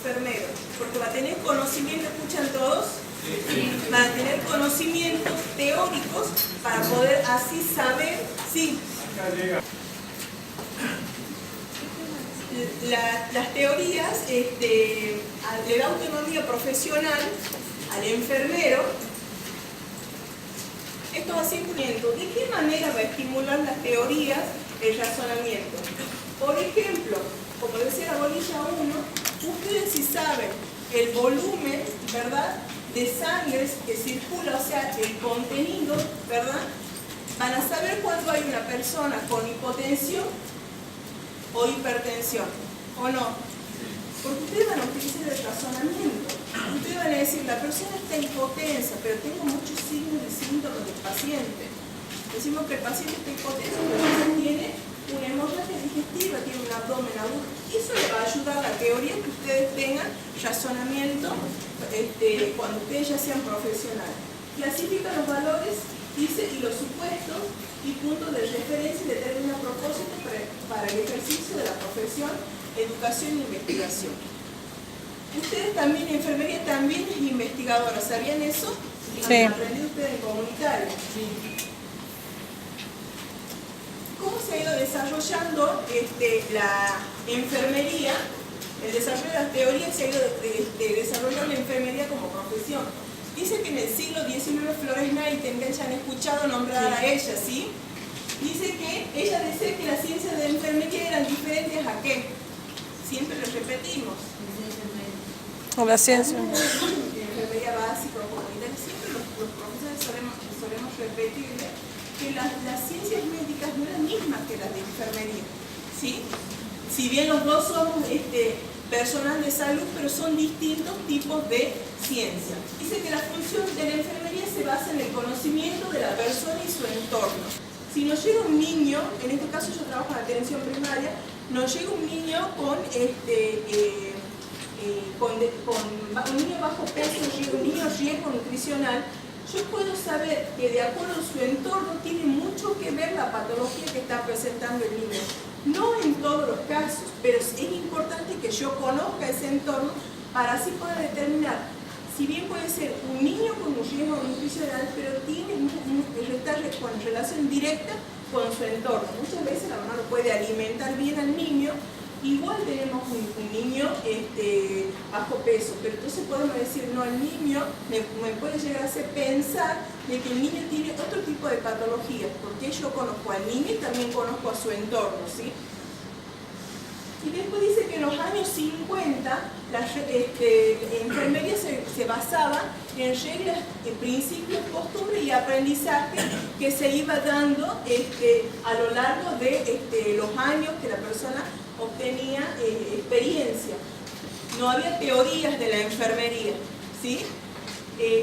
enfermero, porque va a tener conocimiento, ¿escuchan todos? Sí. Va a tener conocimientos teóricos para poder así saber, sí. Las teorías le da autonomía profesional al enfermero. Esto va a ser incluyendo. ¿De qué manera va a estimular las teorías el razonamiento? Por ejemplo, como decía la bolilla 1, ustedes si saben el volumen, ¿verdad?, de sangre que circula, o sea, el contenido, ¿verdad?, van a saber cuándo hay una persona con hipotensión o hipertensión, ¿o no? Porque ustedes van a utilizar el razonamiento. Ustedes van a decir, la persona está hipotensa, pero tengo muchos signos y síntomas del paciente. Decimos que el paciente está hipotenso, pero tiene una hemorragia digestiva, tiene un abdomen agudo. Eso le va a ayudar a la teoría que ustedes tengan razonamiento cuando ustedes ya sean profesionales. Clasifica los valores, dice, y los supuestos y puntos de referencia y determina propósitos para el ejercicio de la profesión, educación e investigación. Ustedes también, enfermería también es investigadora, ¿sabían eso? Sí. ¿Han aprendido ustedes en comunitario? Sí. ¿Cómo se ha ido desarrollando la enfermería? El desarrollo de las teorías se ha ido desarrollando la enfermería como profesión. Dice que en el siglo XIX Florence Nightingale, ya han escuchado nombrar a ella, ¿sí? Dice que ella decía que las ciencias de enfermería eran diferentes ¿a qué? Siempre lo repetimos. O la ciencia. Enfermería básica o comunitaria, siempre los profesores solemos repetirle que las ciencias médicas no eran mismas que las de enfermería, ¿sí? Si bien los dos somos personal de salud, pero son distintos tipos de ciencia. Dice que la función de la enfermería se basa en el conocimiento de la persona y su entorno. Si nos llega un niño, en este caso yo trabajo en atención primaria, nos llega un niño con un niño bajo peso, un niño riesgo nutricional, yo puedo saber que de acuerdo a su entorno tiene mucho que ver la patología que está presentando el niño. No en todos los casos, pero es importante que yo conozca ese entorno para así poder determinar, si bien puede ser un niño con un riesgo nutricional, pero está con relación directa con su entorno. Muchas veces la mamá no puede alimentar bien al niño. Igual tenemos un niño bajo peso, pero entonces podemos decir, no, el niño me puede llegar a hacer pensar de que el niño tiene otro tipo de patologías, porque yo conozco al niño y también conozco a su entorno, ¿sí? Y después dice que en los años 50 la enfermería se basaba en reglas, en principios, costumbres y aprendizaje que se iba dando a lo largo de los años que la persona obtenía experiencia. No había teorías de la enfermería, ¿sí?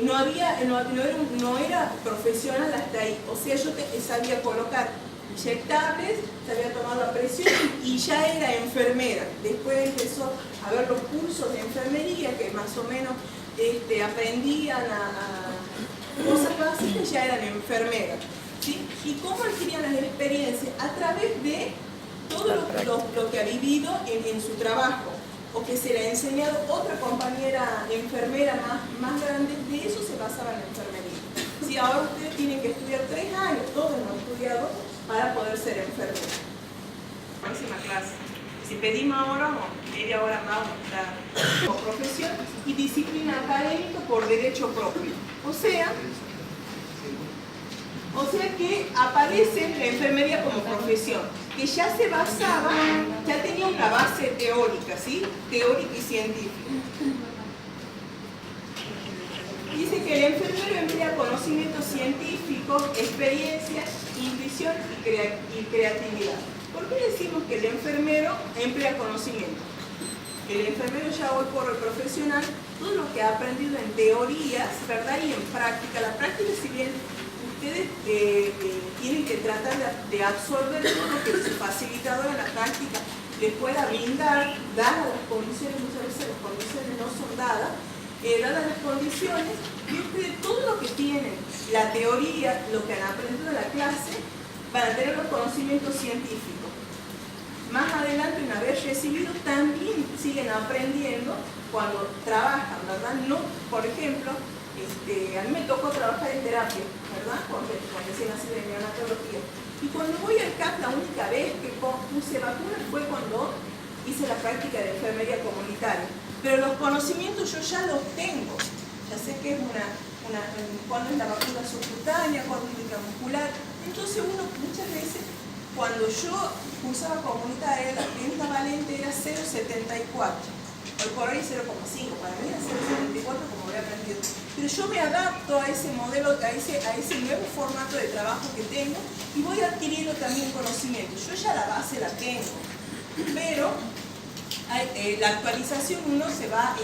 No era profesional hasta ahí. O sea, yo sabía colocar inyectables, sabía tomar la presión y ya era enfermera. Después empezó a ver los cursos de enfermería que más o menos aprendían a cosas básicas, ya eran enfermeras, ¿sí? ¿Y cómo adquirían las experiencias? A través de todo lo que ha vivido en su trabajo o que se le ha enseñado otra compañera enfermera más grande. De eso se basaba la enfermería. Si ahora ustedes tienen que estudiar 3 años, todos hemos estudiado para poder ser enfermera. Próxima clase. Si pedimos ahora, media hora más como profesión y disciplina académica por derecho propio. O sea que aparece la enfermería como profesión, que ya se basaba, ya tenía una base teórica, ¿sí? Teórica y científica. Dice que el enfermero emplea conocimiento científico, experiencia, intuición y creatividad. ¿Por qué decimos que el enfermero emplea conocimiento? El enfermero ya hoy por el profesional, todo lo que ha aprendido en teorías, ¿verdad? Y en práctica. La práctica, si bien ustedes tienen que tratar de absorber todo lo que su facilitador en la práctica les pueda brindar, dadas las condiciones, muchas veces las condiciones no son dadas, dadas las condiciones, y ustedes todo lo que tienen, la teoría, lo que han aprendido en la clase, van a tener los conocimientos científicos. más adelante, una vez recibido, también siguen aprendiendo cuando trabajan, ¿verdad? No, por ejemplo, a mí me tocó trabajar en terapia, ¿verdad? Con recién nacido de neonatología. Y cuando voy al CAP, la única vez que puse vacunas fue cuando hice la práctica de enfermería comunitaria. Pero los conocimientos yo ya los tengo. Ya sé que es cuándo es la vacuna subcutánea, cuándo es la muscular. Entonces uno muchas veces, cuando yo cursaba comunitaria, la venta valente era 0,74. Hoy por hoy 0,5, para mí era 0,74 como había aprendido. Pero yo me adapto a ese modelo, a ese nuevo formato de trabajo que tengo y voy adquiriendo también conocimiento. Yo ya la base la tengo, pero la actualización uno se va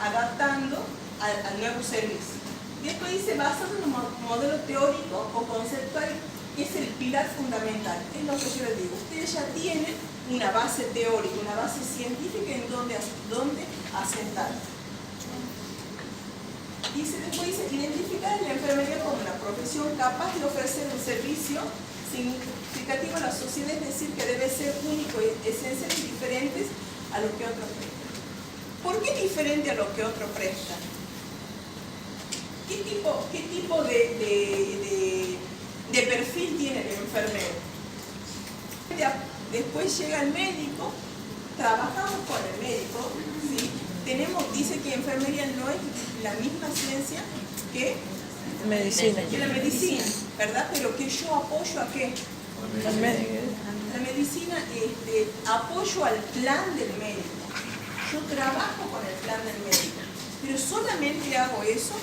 adaptando al nuevo servicio. Después dice, basado en un modelo teórico o conceptual, que es el pilar fundamental. Es lo que yo les digo. Ustedes ya tienen una base teórica, una base científica en donde asentar. Después dice, identificar la enfermería como una profesión capaz de ofrecer un servicio significativo a la sociedad, es decir, que debe ser único, esencial y diferentes a lo que otros prestan. ¿Por qué diferente a lo que otros prestan? ¿Qué tipo de perfil tiene el enfermero? Después llega el médico, trabajamos con el médico, ¿sí? Dice que enfermería no es la misma ciencia que la medicina, ¿verdad? Pero que yo apoyo a qué? Al médico. La medicina, apoyo al plan del médico. Yo trabajo con el plan del médico, pero solamente hago eso.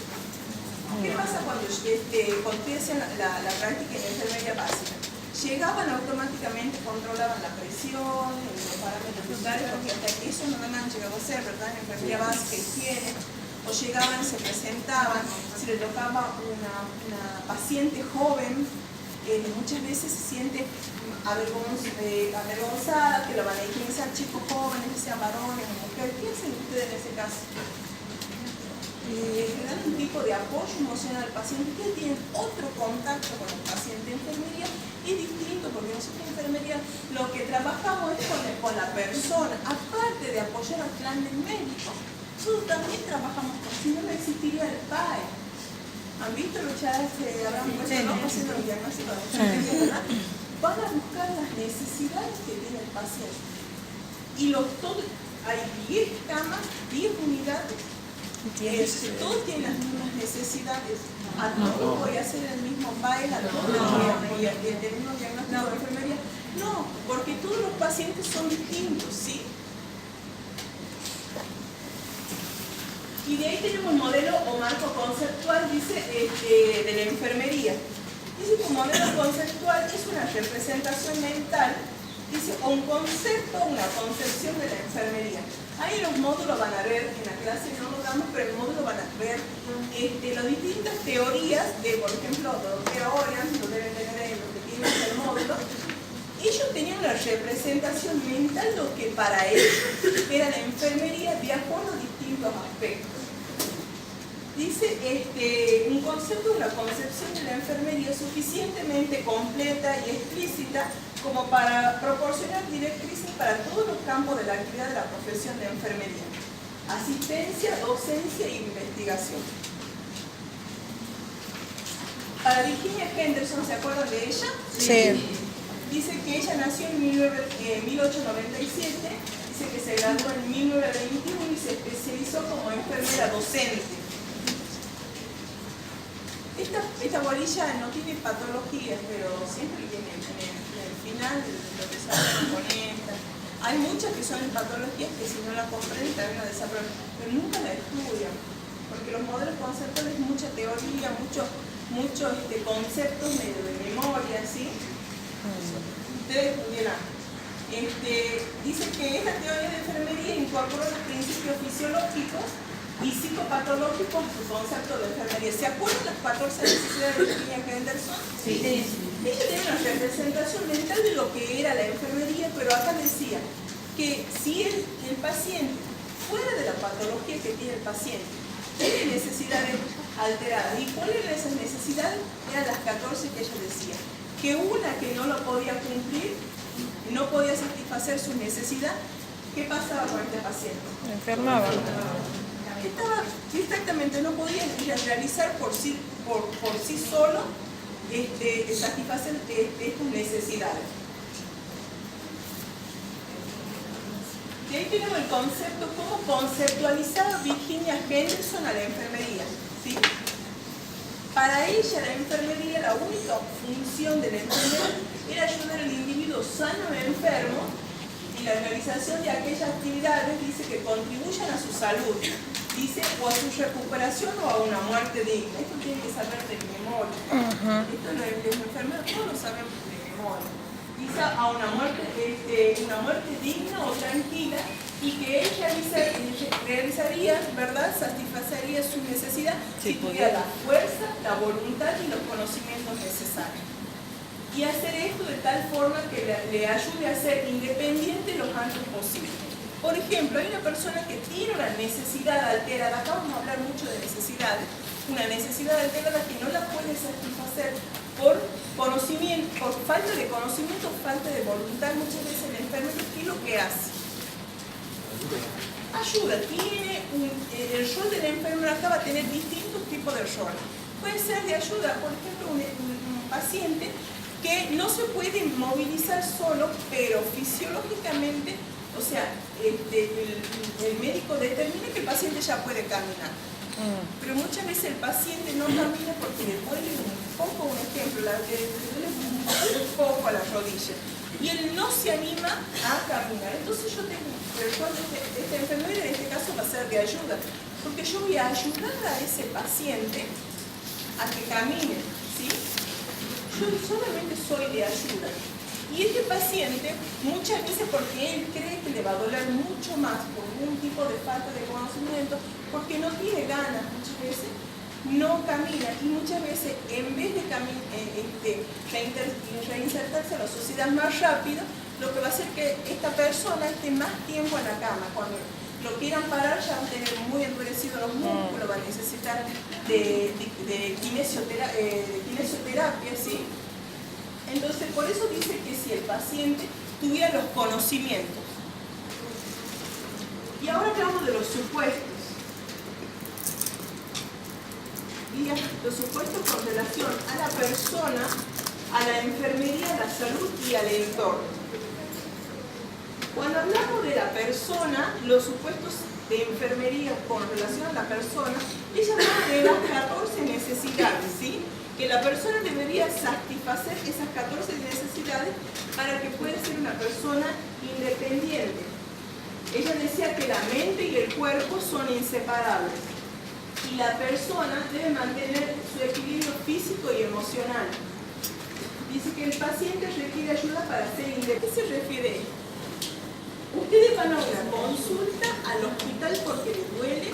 ¿Qué pasa cuando ustedes hacen la práctica en enfermería básica? Llegaban automáticamente, controlaban la presión, los parámetros vitales, porque hasta eso no me han llegado a hacer, ¿verdad? En enfermería básica, higiene, o llegaban, se presentaban, si le tocaba una paciente joven, muchas veces se siente avergonzada, que lo van a higienizar chicos jóvenes, sean varones o mujeres. ¿Qué hacen ustedes en ese caso? Dan un tipo de apoyo emocional al paciente. Ustedes tienen otro contacto con el paciente. En enfermería es distinto, porque nosotros en enfermería lo que trabajamos es con la persona, aparte de apoyar al plan del médico. Nosotros también trabajamos con, si no, no existiría el PAE. ¿Han visto los chats que habrán puesto haciendo los diagnósticos de enfermería, verdad? Van a buscar las necesidades que tiene el paciente. Y hay 10 camas, 10 unidades, todos tienen las mismas necesidades. A todos voy a hacer el mismo baile, a todos voy a tener el mismo diagnóstico de enfermería. No, porque todos los pacientes son distintos, ¿sí? Y de ahí tenemos un modelo o marco conceptual, dice, de la enfermería. Dice que un modelo conceptual es una representación mental, dice, o un concepto, una concepción de la enfermería. Ahí los módulos van a ver, en la clase no lo damos, pero en el módulo van a ver las distintas teorías de, por ejemplo, doctora Orian, lo deben tener en lo que tienen el módulo. Ellos tenían una representación mental, lo que para ellos era la enfermería de acuerdo a distintos aspectos. Dice, un concepto, una concepción de la enfermería suficientemente completa y explícita como para proporcionar directrices para todos los campos de la actividad de la profesión de enfermería. Asistencia, docencia e investigación. Para Virginia Henderson, ¿se acuerdan de ella? Sí. Dice que ella nació en 1897, dice que se graduó en 1921 y se especializó como enfermera docente. Esta bolilla no tiene patologías, pero siempre viene en el final lo que se hace con esta. Hay muchas que son patologías que si no las comprenden también las desaprueban, pero nunca la estudian, porque los modelos conceptuales, mucha teoría, muchos conceptos de memoria, ¿sí? Ustedes pudieran. Dice que esta teoría de enfermería incorpora los principios fisiológicos y psicopatológicos su concepto de enfermería. ¿Se acuerdan las 14 necesidades de Virginia Henderson? Sí. Ella tiene una representación mental de lo que era la enfermería, pero acá decía que si el paciente, fuera de la patología que tiene el paciente, tiene necesidades alteradas, ¿y cuáles eran esas necesidades? Eran las 14 que ella decía. Que una que no lo podía cumplir, no podía satisfacer su necesidad, ¿qué pasaba con este paciente? Enfermaba. Exactamente, no podía realizar por sí solo satisfacer estas necesidades. Y ahí tenemos el concepto, cómo conceptualizaba Virginia Henderson a la enfermería, ¿sí? Para ella la enfermería, la única función de la enfermera era ayudar al individuo sano o enfermo y la realización de aquellas actividades, dice, que contribuyan a su salud, dice, o a su recuperación o a una muerte digna. Esto tiene que saber de memoria. Esto los enfermeros todos lo sabemos de memoria. Dice a una muerte digna o tranquila, y que él realizaría, ¿verdad? Satisfacería su necesidad si tuviera la fuerza, la voluntad y los conocimientos necesarios. Y hacer esto de tal forma que le ayude a ser independiente lo antes posible. Por ejemplo, hay una persona que tiene una necesidad alterada, acá vamos a hablar mucho de necesidades, una necesidad alterada que no la puede satisfacer por conocimiento, por falta de conocimiento, falta de voluntad. Muchas veces el enfermero, ¿qué es lo que hace? Ayuda. El rol del enfermero acá va a tener distintos tipos de rol. Puede ser de ayuda, por ejemplo, un paciente que no se puede movilizar solo, pero fisiológicamente, o sea, el médico determina que el paciente ya puede caminar. Pero muchas veces el paciente no camina porque le duele un poco, un ejemplo, le duele un poco a la rodilla. Y él no se anima a caminar. Entonces yo tengo el rol de este enfermero, en este caso va a ser de ayuda, porque yo voy a ayudar a ese paciente a que camine, ¿sí? Yo solamente soy de ayuda. Y este paciente, muchas veces porque él cree que le va a doler mucho más por algún tipo de falta de conocimiento, porque no tiene ganas muchas veces, no camina, y muchas veces en vez de reinsertarse a la sociedad más rápido, lo que va a hacer que esta persona esté más tiempo en la cama. Cuando lo quieran parar ya van a tener muy endurecidos los músculos, van a necesitar de kinesioterapia, ¿sí? Entonces, por eso dice que si el paciente tuviera los conocimientos. Y ahora hablamos de los supuestos. Y los supuestos con relación a la persona, a la enfermería, a la salud y al entorno. Cuando hablamos de la persona, los supuestos de enfermería con relación a la persona, ella habla de las 14 necesidades, ¿sí? Que la persona debería satisfacer esas 14 necesidades para que pueda ser una persona independiente. Ella decía que la mente y el cuerpo son inseparables y la persona debe mantener su equilibrio físico y emocional. Dice que el paciente requiere ayuda para ser independiente. ¿A qué se refiere esto? Ustedes van a una consulta al hospital porque les duele,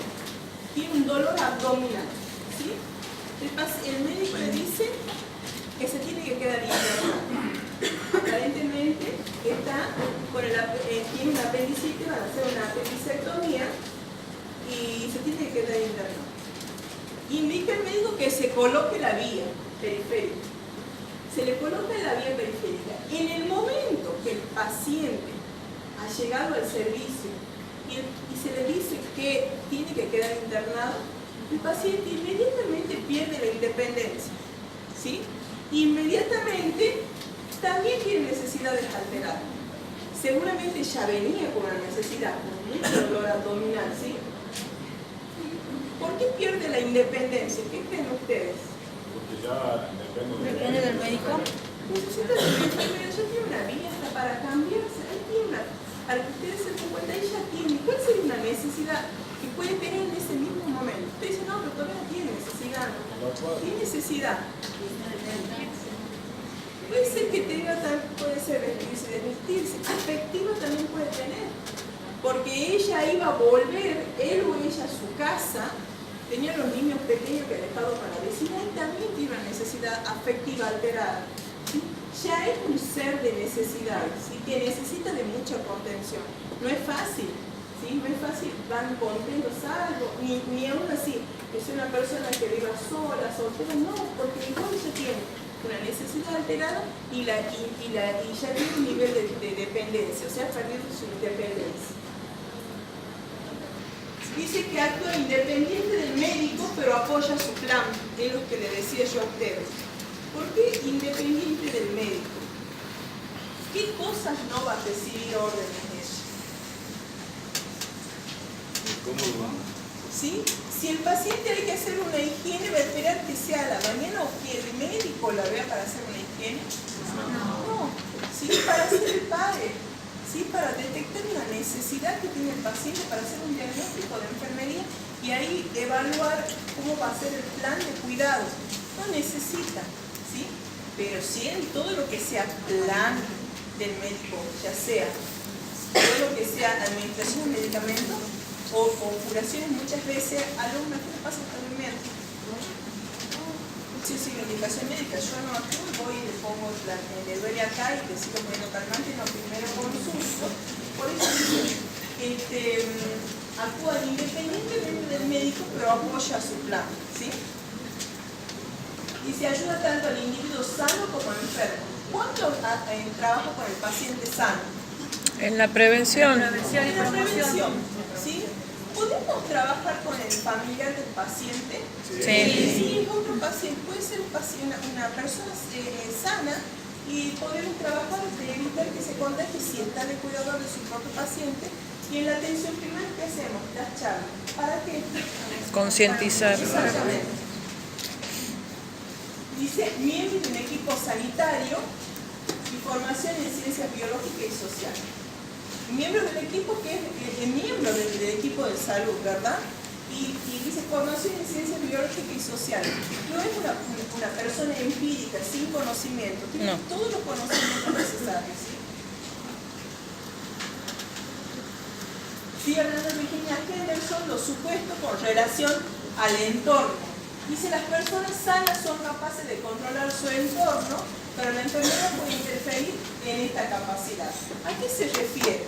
tiene un dolor abdominal, ¿sí? El médico le dice que se tiene que quedar internado. Aparentemente tiene una apendicitis, van a hacer una apendicectomía y se tiene que quedar internado. Indica el médico que se coloque la vía periférica. Se le coloca la vía periférica. En el momento que el paciente ha llegado al servicio y se le dice que tiene que quedar internado, el paciente inmediatamente pierde la independencia, ¿sí? Inmediatamente también tiene necesidades alteradas. Seguramente ya venía con una necesidad, con mucho dolor abdominal, ¿sí? ¿Por qué pierde la independencia? ¿Qué creen ustedes? Porque ya Depende del médico. Necesita de una enfermera, ya tiene una vía hasta para cambiarse, ahí tiene una, para que ustedes se den cuenta, ella tiene. ¿Cuál sería una necesidad que puede tener en ese mismo momento? Usted dice, no, pero todavía no tiene necesidad. ¿Qué necesidad? Puede ser que tenga, puede ser vestirse, desvestirse. Afectiva también puede tener. Porque ella iba a volver, él o ella, a su casa, tenía los niños pequeños que ha dejado para la vecina y también tiene una necesidad afectiva alterada. ¿Sí? Ya es un ser de necesidades, ¿sí? Que necesita de mucha contención. No es fácil. ¿Sí? No es fácil, van contentos algo, ni aún así, que sea una persona que viva sola, soltera, no, porque igual ella tiene una necesidad alterada y ya tiene un nivel de dependencia, o sea, ha perdido su independencia. Dice que actúa independiente del médico, pero apoya su plan, es lo que le decía yo a ustedes. ¿Por qué independiente del médico? ¿Qué cosas no va a recibir órdenes de ella? ¿Cómo va? ¿Sí? Si el paciente hay que hacer una higiene, va a esperar que sea a la mañana o que el médico la vea para hacer una higiene. No. ¿Sí? Para hacer el padre. ¿Sí? Para detectar una necesidad que tiene el paciente para hacer un diagnóstico de enfermería y ahí evaluar cómo va a ser el plan de cuidados. No necesita, ¿sí? Pero sí en todo lo que sea plan del médico, ya sea todo lo que sea administración de medicamentos o curaciones, muchas veces alumnos, ¿qué le pasa a esta durmiendo? Sí, indicación médica, yo no actúo, voy y le pongo me duele acá y le sigo poniendo calmante, no, primero consulto. Por eso dice, actúa independientemente del médico, pero apoya su plan, ¿sí? Y se ayuda tanto al individuo sano como al enfermo. ¿Cuánto trabaja con el paciente sano? En la prevención. En la prevención, ¿sí? ¿Podemos trabajar con el familiar del paciente? Sí. Si es otro paciente, puede ser una persona sana y podemos trabajar de evitar que se contagie si está de cuidador de su propio paciente. Y en la atención primaria, ¿qué hacemos? Las charlas. ¿Para qué? Concientizar. Exactamente. Dice, miembro de un equipo sanitario y formación en ciencias biológicas y sociales. Miembro del equipo que es miembro del equipo de salud, ¿verdad? Y dice formación en ciencias biológicas y sociales. No es una persona empírica, sin conocimiento, tiene todos los conocimientos necesarios, ¿sí? Sigue hablando de Virginia Henderson, los supuestos con relación al entorno. Dice, las personas sanas son capaces de controlar su entorno, pero la enfermedad puede interferir en esta capacidad. ¿A qué se refiere?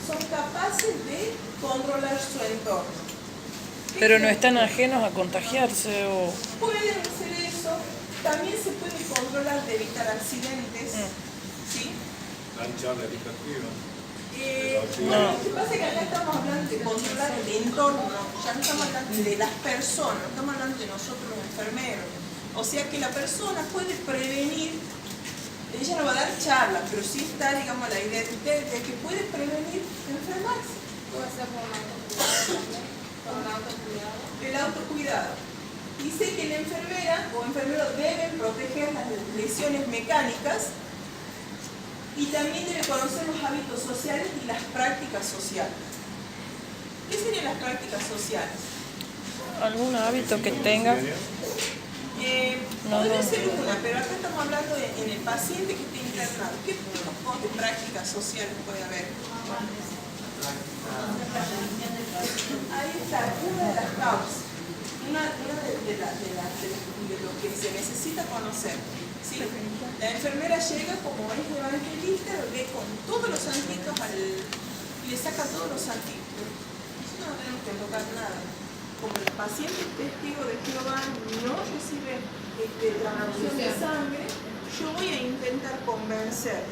Son capaces de controlar su entorno. Pero no están ajenos a contagiarse o... Pueden hacer eso. También se puede controlar de evitar accidentes. ¿Sí? Lancha legislativa. Lo que pasa es que acá estamos hablando de controlar el entorno, ya no estamos hablando de las personas, estamos hablando de nosotros los enfermeros. O sea que la persona puede prevenir, ella no va a dar charlas, pero sí está, digamos, la idea de ustedes de que puede prevenir enfermarse. Puede ser por el autocuidado. El autocuidado. Dice que la enfermera o enfermero deben proteger las lesiones mecánicas y también debe conocer los hábitos sociales y las prácticas sociales. ¿Qué serían las prácticas sociales? ¿Algún hábito que tenga? Podría ser una, pero acá estamos hablando en el paciente que está internado. ¿Qué tipos de prácticas sociales puede haber? Ahí está, una de las causas, una de lo que se necesita conocer. ¿Sí? La enfermera llega como es evangelista, lo ve con todos los santitos y le saca todos los santitos. Nosotros no tenemos que tocar nada. Como el paciente testigo de Jehová no recibe transfusión de sangre, yo voy a intentar convencer.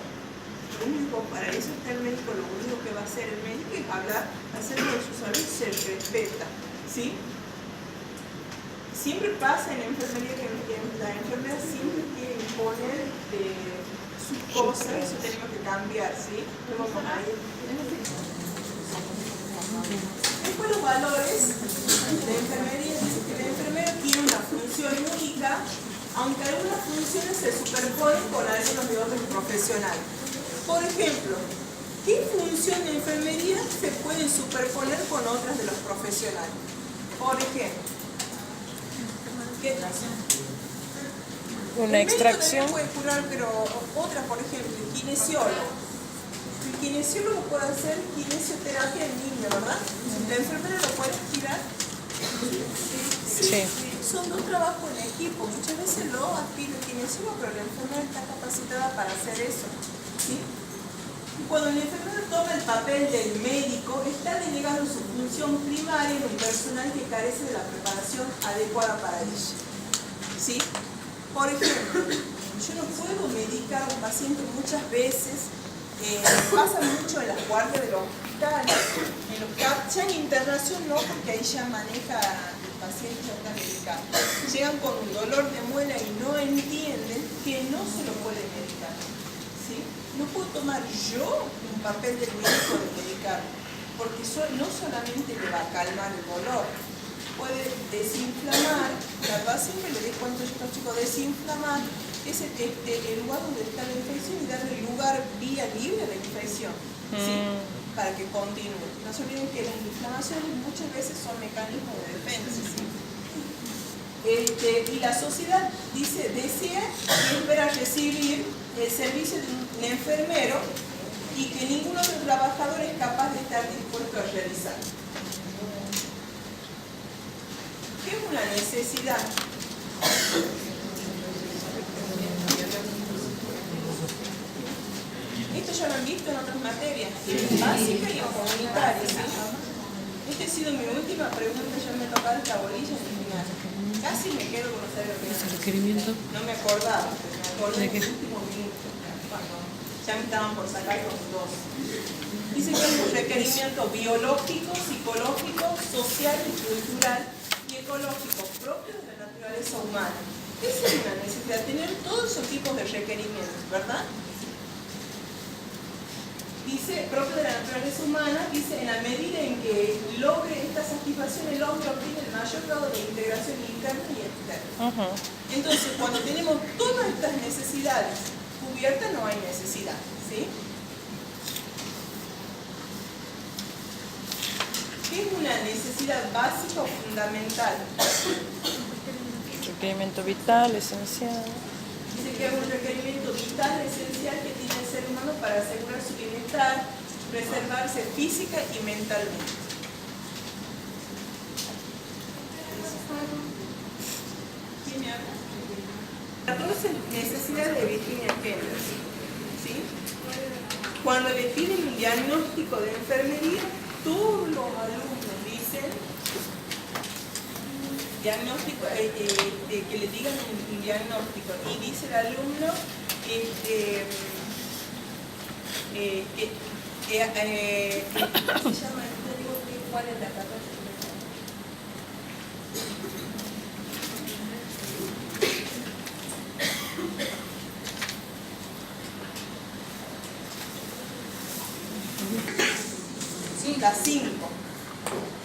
Lo único, para eso está el médico, lo único que va a hacer el médico es hablar acerca de su salud, se respeta. ¿Sí? Siempre pasa en la enfermería que la enfermera siempre quiere imponer sus cosas, eso tenemos que cambiar, ¿sí? Después los valores de la enfermería, dice que la enfermera tiene una función única, aunque algunas funciones se superponen con algunos de otros profesionales. Por ejemplo, ¿qué función de enfermería se pueden superponer con otras de los profesionales? Por ejemplo, ¿qué tal? Una extracción. El médico también puede curar, pero otra, por ejemplo, el kinesiólogo. El kinesiólogo puede hacer kinesioterapia en niños, ¿verdad? ¿La enfermera lo puede aspirar? Sí. Son dos trabajos en equipo. Muchas veces lo aspira el kinesiólogo, pero la enfermera está capacitada para hacer eso. ¿Sí? Y cuando el enfermero toma el papel del médico, está delegando su función primaria en un personal que carece de la preparación adecuada para ello. ¿Sí? Por ejemplo, yo no puedo medicar a un paciente muchas veces, pasa mucho en las guardias de los hospitales, en los ya en internación no, porque ahí ya maneja el paciente, ya está medicado. Llegan con un dolor de muela y no entienden que no se lo puede medicar. ¿Sí? No puedo tomar yo un papel del médico de medicar, porque no solamente le va a calmar el dolor, puede desinflamar. La verdad siempre le cuento yo a estos chicos, desinflamar es el lugar donde está la infección y darle lugar vía libre a la infección, ¿sí? Para que continúe. No se olviden que las inflamaciones muchas veces son mecanismos de defensa, ¿sí? Y la sociedad dice, desea y espera recibir el servicio de un enfermero y que ninguno de los trabajadores es capaz de estar dispuesto a realizar. ¿Qué es una necesidad? Esto ya lo han visto en otras materias, básica y comunitaria. ¿Sí? Esta ha sido mi última pregunta, ya me tocaba esta bolilla en el final. Casi me quedo con saber lo que es. ¿Requerimiento? No me acordaba, pero me acordé en el último minuto, cuando ya me estaban por sacar los dos. Dice que es un requerimiento biológico, psicológico, social y cultural y ecológico propio de la naturaleza humana. Esa es una necesidad, tener todos esos tipos de requerimientos, ¿verdad? Dice, propio de la naturaleza humana, dice, en la medida en que logre esta satisfacción, el hombre obtiene el mayor grado de integración interna y externa. Entonces, cuando tenemos todas estas necesidades cubiertas, no hay necesidad, ¿sí? ¿Qué es una necesidad básica o fundamental? Requerimiento vital, esencial. Dice que es un requerimiento vital, esencial que tiene el ser humano para asegurar su bienestar, preservarse física y mentalmente. ¿Quién me habla? 14 necesidades de Virginia Kendall. ¿Sí? Cuando le piden un diagnóstico de enfermería, todos los alumnos dicen diagnóstico, que le digan un diagnóstico, y dice el alumno ¿cómo se llama? ¿Cuál es la 14? Sí, la 5.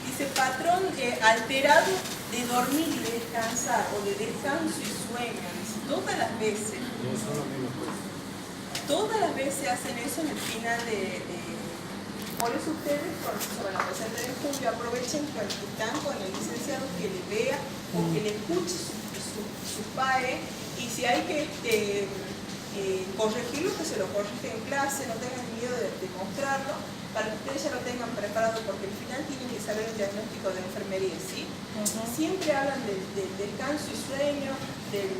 Dice patrón alterado de dormir y descansar, o de descanso y sueño. Dice, todas las veces. No son las mismas cosas. Todas las veces hacen eso en el final por eso ustedes, sobre la presentación de julio, aprovechen que están con el licenciado que le vea o que le escuche su PAE, y si hay que corregirlo, que se lo corrige en clase, no tengan miedo de mostrarlo, para que ustedes ya lo tengan preparado, porque al final tienen que saber el diagnóstico de enfermería, ¿sí? Siempre hablan del descanso y sueño, del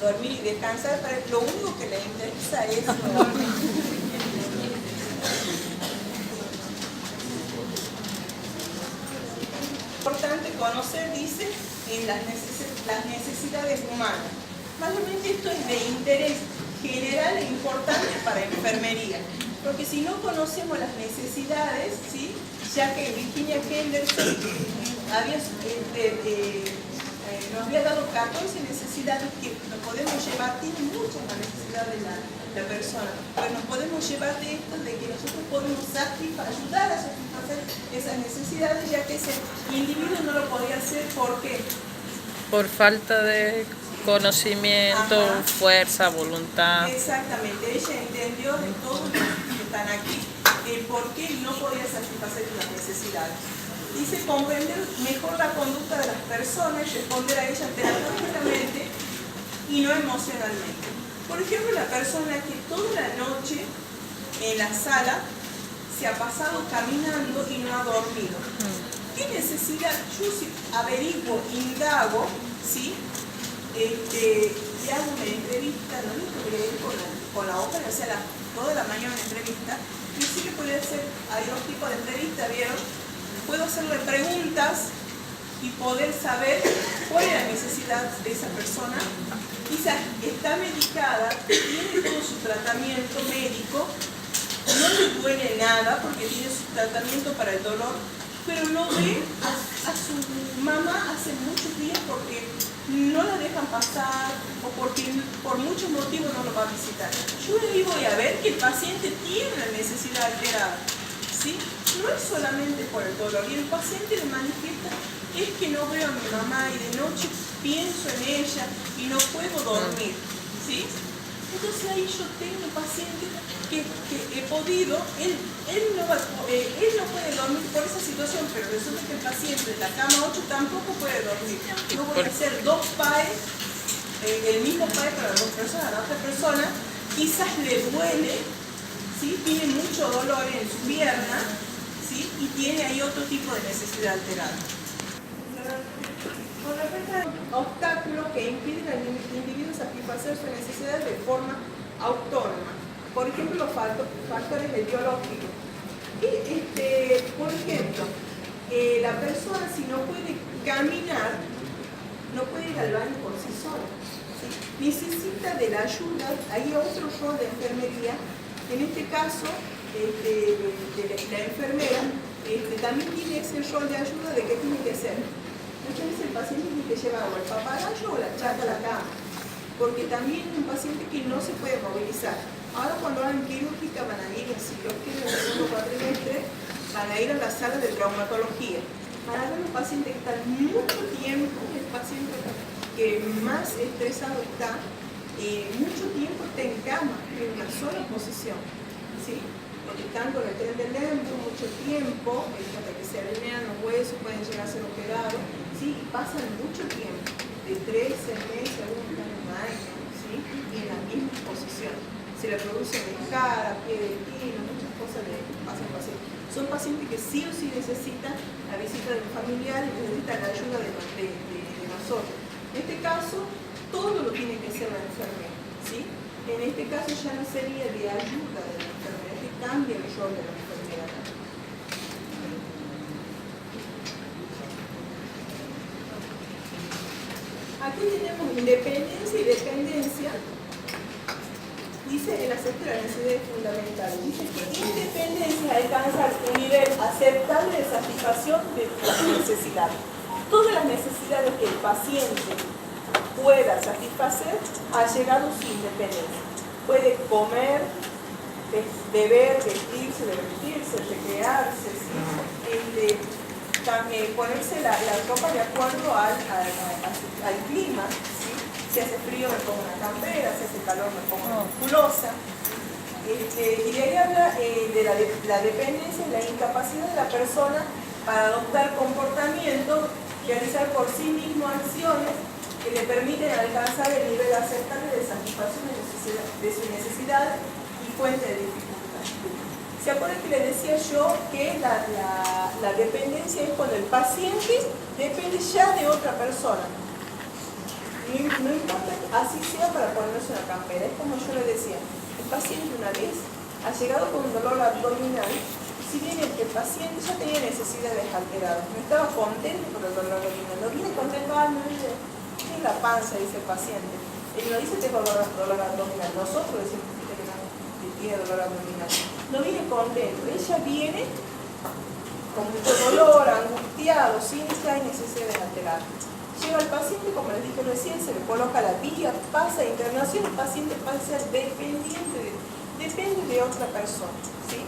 dormir y descansar, lo único que les interesa es dormir. Importante conocer, dice, en las necesidades humanas. Mayormente esto es de interés general e importante para enfermería, porque si no conocemos las necesidades, ¿sí? Ya que Virginia Henderson nos había dado 14 necesidades que nos podemos llevar, tiene muchas más necesidades la persona, pero nos podemos llevar de esto, de que nosotros podemos ayudar a satisfacer esas necesidades, ya que ese individuo no lo podía hacer. ¿Por qué? Por falta de conocimiento, fuerza, voluntad. Exactamente, ella entendió de todos los que están aquí el por qué no podía satisfacer las necesidades. Dice comprender mejor la conducta de las personas y responder a ellas terapéuticamente y no emocionalmente. Por ejemplo, la persona que toda la noche en la sala se ha pasado caminando y no ha dormido. ¿Qué necesidad? Yo si averiguo, indago, ¿sí? Le hago una entrevista, no me voy a ir con la ópera, o sea, toda la mañana una entrevista. entrevista. Y sí le puede hacer, hay dos tipos de entrevistas, ¿vieron? Puedo hacerle preguntas y poder saber cuál es la necesidad de esa persona. Quizás está medicada, tiene todo su tratamiento médico, no le duele nada porque tiene su tratamiento para el dolor, pero no ve a su mamá hace muchos días porque no la dejan pasar o porque por muchos motivos no lo va a visitar. Yo ahí voy a ver que el paciente tiene una necesidad alterada, ¿sí? No es solamente por el dolor, y el paciente le manifiesta: es que no veo a mi mamá y de noche pienso en ella y no puedo dormir, ¿sí? Entonces ahí yo tengo pacientes que he podido, él no puede dormir por esa situación, pero resulta que el paciente de la cama 8 tampoco puede dormir. Yo voy a hacer 2 PAE, el mismo PAE para 2 personas. La otra persona quizás le duele, ¿sí? Tiene mucho dolor en su pierna, ¿sí? Y tiene ahí otro tipo de necesidad alterada. Con respecto a obstáculos que impiden al individuo satisfacer sus necesidades de forma autónoma, por ejemplo, los factores biológicos. Por ejemplo, la persona, si no puede caminar, no puede ir al baño por sí sola, ¿sí? Necesita de la ayuda. Hay otro rol de enfermería, en este caso de la enfermera también tiene ese rol de ayuda. ¿De qué tiene que ser? Muchas veces el paciente tiene que llevar o el papagayo o la chata a la cama, porque también es un paciente que no se puede movilizar. Ahora cuando hagan quirúrgica van a ir, si Dios quiere, en el segundo cuatrimestre, van a ir a la sala de traumatología. Van a ver un paciente que está mucho tiempo, el paciente que más estresado está, mucho tiempo está en cama, en una sola posición, ¿sí? Están con el tren de Lembo mucho tiempo, hasta que se alinean los huesos, pueden llegar a ser operados, ¿sí? Y pasan mucho tiempo, de 13 meses, algunos están un año, ¿sí? Y en la misma posición. Se le produce cara, pie de tino, muchas cosas le pasan al paciente. Son pacientes que sí o sí necesitan la visita de un familiar y necesitan la ayuda de nosotros. En este caso, todo lo tiene que hacer la enfermera, ¿sí? En este caso ya no sería de ayuda de la enfermera, que cambia el rol de la enfermera. Aquí tenemos independencia y dependencia. Dice el acepto de las necesidades fundamentales. Dice que independencia es alcanzar un nivel aceptable de satisfacción de las necesidades. Todas las necesidades que el paciente pueda satisfacer ha llegado su independencia. Puede comer, beber, vestirse, divertirse, recrearse, ¿sí? Ponerse la ropa de acuerdo al clima, ¿sí? Si hace frío me pongo una campera, si hace calor me pongo una musculosa. Y de ahí habla de la dependencia y la incapacidad de la persona para adoptar comportamientos, realizar por sí mismo acciones que le permiten alcanzar el nivel aceptable de satisfacción de sus necesidades y fuente de dificultad. ¿Se acuerdan que les decía yo que la dependencia es cuando el paciente depende ya de otra persona? No importa, así sea para ponerse una campera. Es como yo le decía, el paciente una vez ha llegado con un dolor abdominal. Si bien el paciente ya tenía necesidades alteradas, no estaba contento por el dolor abdominal, no viene contento, no dice, tiene la panza, dice el paciente. Él no dice tengo dolor abdominal, nosotros decimos que tiene dolor abdominal. No viene contento, ella viene con mucho dolor, angustiado, sin que hay necesidades alteradas. Llega el paciente, como les dije recién, se le coloca la vía, pasa a internación, el paciente pasa a ser dependiente, depende de otra persona, ¿sí?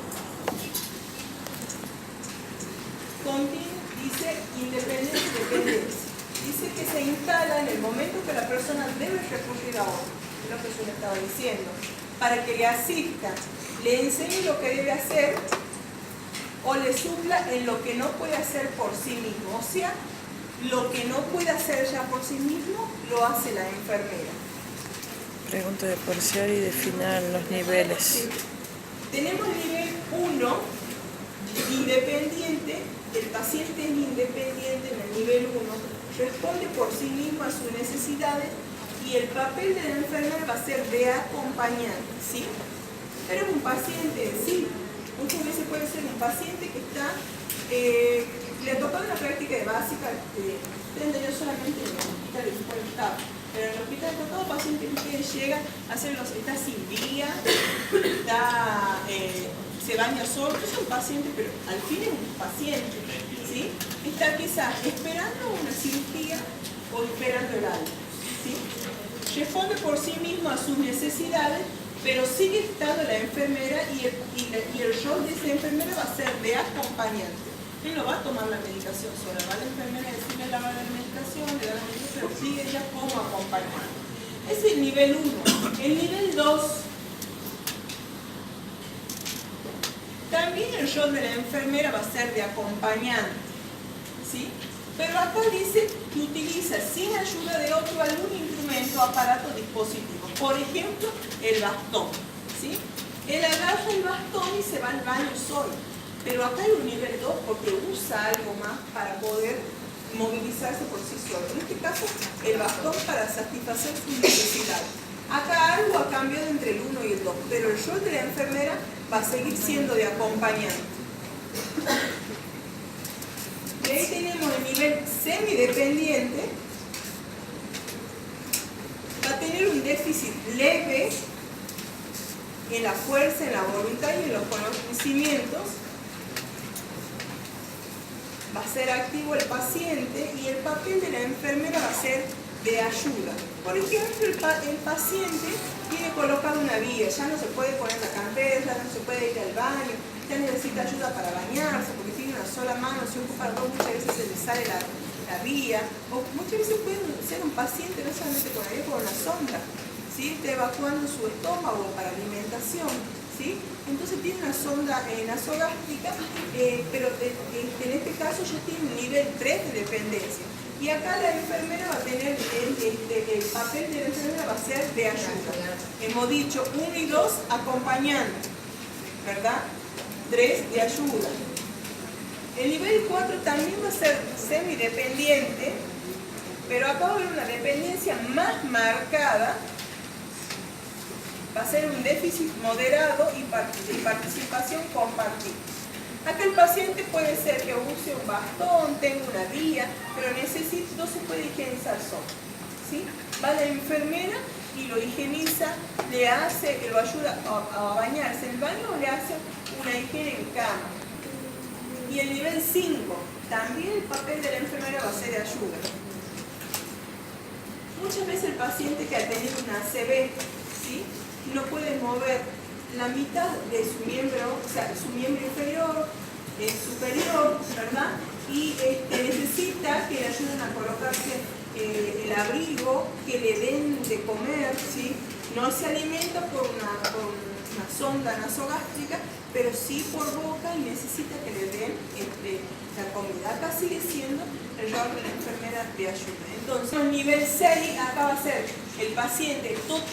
Dice independencia y dependencia. Dice que se instala en el momento que la persona debe recurrir a otro, es lo que yo le estaba diciendo, para que le asista, le enseñe lo que debe hacer o le supla en lo que no puede hacer por sí mismo. O sea, lo que no puede hacer ya por sí mismo, lo hace la enfermera. Pregunta de parcial y de final, los niveles. Sí. Tenemos el nivel 1, independiente. El paciente es independiente en el nivel 1, responde por sí mismo a sus necesidades y el papel de la enfermera va a ser de acompañante, ¿sí? Pero es un paciente en sí paciente que está, le tocó una práctica de básica, yo solamente en el hospital de Estado, pero en el hospital está todo paciente que ustedes llegan a hacerlos, está sin vía, está, se baña solo, es un paciente, pero al fin es un paciente, ¿sí? Está quizás esperando una cirugía o esperando el alta, ¿sí? Responde por sí mismo a sus necesidades, pero sigue estando la enfermera y el rol de esa enfermera va a ser de acompañante. Él no va a tomar la medicación sola, va la enfermera a decirle la medicación, le da la medicación, pero sigue ella como acompañante. Es el nivel 1. El nivel 2, también el rol de la enfermera va a ser de acompañante, ¿sí? Pero acá dice que utiliza sin ayuda de otro algún instrumento, aparato, dispositivo. Por ejemplo, el bastón, ¿sí? Él agarra el bastón y se va al baño solo. Pero acá hay un nivel 2 porque usa algo más para poder movilizarse por sí solo. En este caso, el bastón para satisfacer sus necesidades. Acá algo ha cambiado entre el 1 y el 2, pero el rol de la enfermera va a seguir siendo de acompañante. Y ahí tenemos el nivel semidependiente. Va a tener un déficit leve en la fuerza, en la voluntad y en los conocimientos. Va a ser activo el paciente y el papel de la enfermera va a ser de ayuda. Por ejemplo, el paciente tiene colocada una vía, ya no se puede poner la campera, ya no se puede ir al baño, ya necesita ayuda para bañarse porque tiene una sola mano, se ocupa dos, muchas veces se le sale la vía, o muchas veces puede ser un paciente no solamente con una sonda, ¿sí? Está evacuando su estómago para alimentación, ¿sí? Entonces tiene una sonda nasogástrica, pero en este caso ya tiene un nivel 3 de dependencia. Y acá la enfermera va a tener, el papel de la enfermera va a ser de ayuda. Hemos dicho 1 y 2 acompañando, ¿verdad? 3 de ayuda. El nivel 4 también va a ser semidependiente, pero acá va a haber una dependencia más marcada. Va a ser un déficit moderado y participación compartida. Acá el paciente puede ser que use un bastón, tenga una vía, pero no se puede higienizar solo, ¿sí? Va la enfermera y lo higieniza, lo ayuda a bañarse en el baño o le hace una higiene en cama. Y el nivel 5, también el papel de la enfermera va a ser de ayuda. Muchas veces el paciente que ha tenido una ACV, ¿sí? No puede mover la mitad de su miembro, o sea, su miembro inferior, superior, ¿verdad? Y necesita que le ayuden a colocarse el abrigo, que le den de comer, ¿sí? No se alimenta por una sonda nasogástrica, pero sí por boca y necesita que le den la comida. Acá sigue siendo el rol de la enfermera de ayuda. Entonces, el nivel 6 acá va a ser el paciente total.